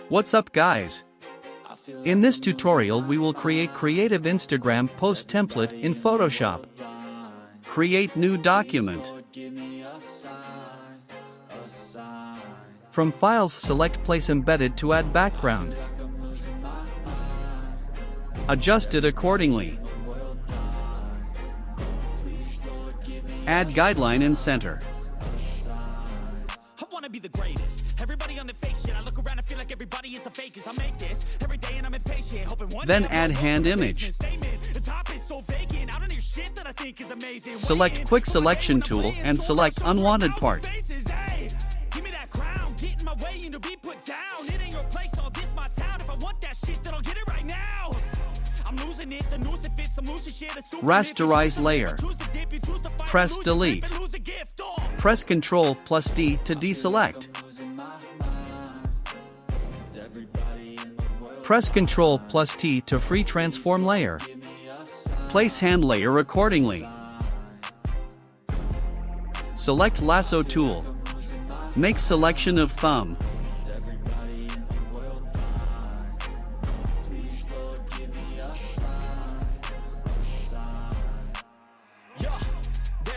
What's up guys? In this tutorial we will create creative Instagram post template in Photoshop. Create new document. From files select place embedded to add background. Adjust it accordingly. Add guideline in center. Be the greatest. Everybody on the fake shit. I look around and feel like everybody is the fakest. I make this every day and I'm impatient. Hoping one Then add hand image. The top is so vacant. I don't hear shit that I think is amazing. Select quick selection tool and select unwanted part. Give me that crown. Get in my way and to be put down. It ain't your place, all this my town. If I want that shit, then I'll get it right now. I'm losing it. The noose it fits. I'm losing shit. Rasterize layer. Press delete. Press Ctrl plus D to deselect. Press Ctrl plus T to free transform layer. Place hand layer accordingly. Select lasso tool. Make selection of thumb.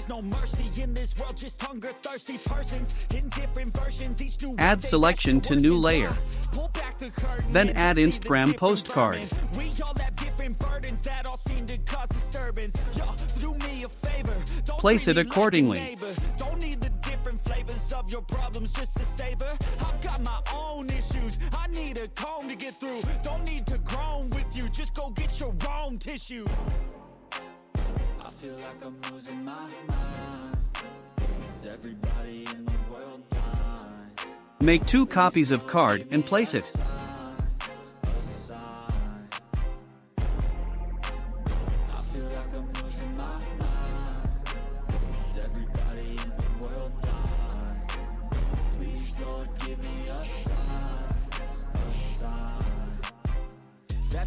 No mercy in this world, just hunger thirsty persons in different versions. Each new add selection to new layer. Then add Instagram postcard. We all have different burdens that all seem to cause disturbance. Do me a favor. Place it accordingly. Don't need the different flavors of your problems just to savor. I've got my own issues. I need a comb to get through. Don't need to groan with you. Just go get your own tissue. I feel like I'm losing my mind. Is everybody in the world blind? Make 2 copies of card and place it. I feel like I'm losing my mind. Is everybody in the world blind? Please, Lord, give me a sign.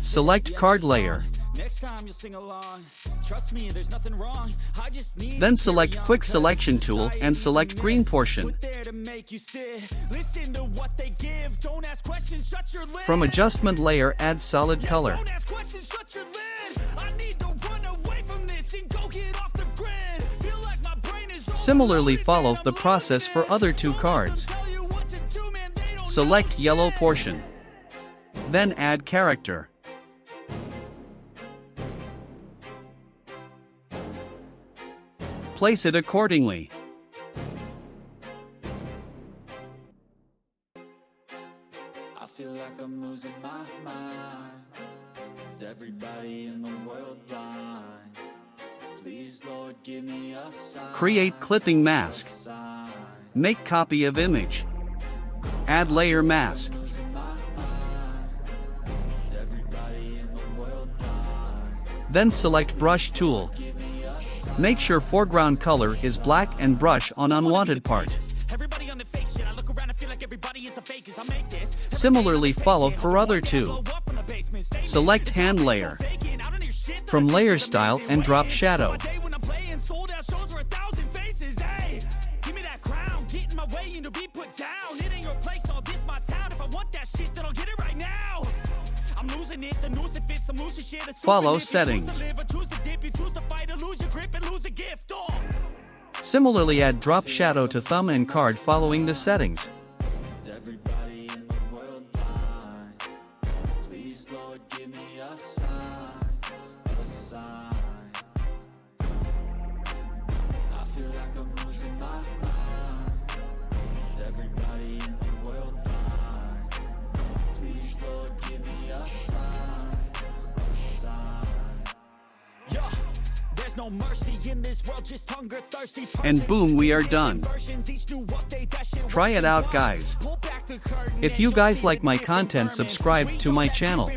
Select card layer. Next time you'll sing along. Trust me, there's nothing wrong. I just need Then select quick selection tool and select green portion. From adjustment layer add solid color. Similarly follow the process for other 2 cards. Select yellow portion. Then add character. Place it accordingly. I feel like I'm losing my mind. Is everybody in the world blind? Please, Lord, give me a sign. Create clipping mask. Make copy of image. Add layer mask. Then select brush tool. Make sure foreground color is black and brush on unwanted part. Similarly follow for other 2. Select hand layer. From layer style and drop shadow. Follow settings. Similarly add drop shadow to thumb and card following the settings. No mercy in this world, just hunger thirsty. And boom, we are done. Try it out guys. If you guys like my content, subscribe to my channel.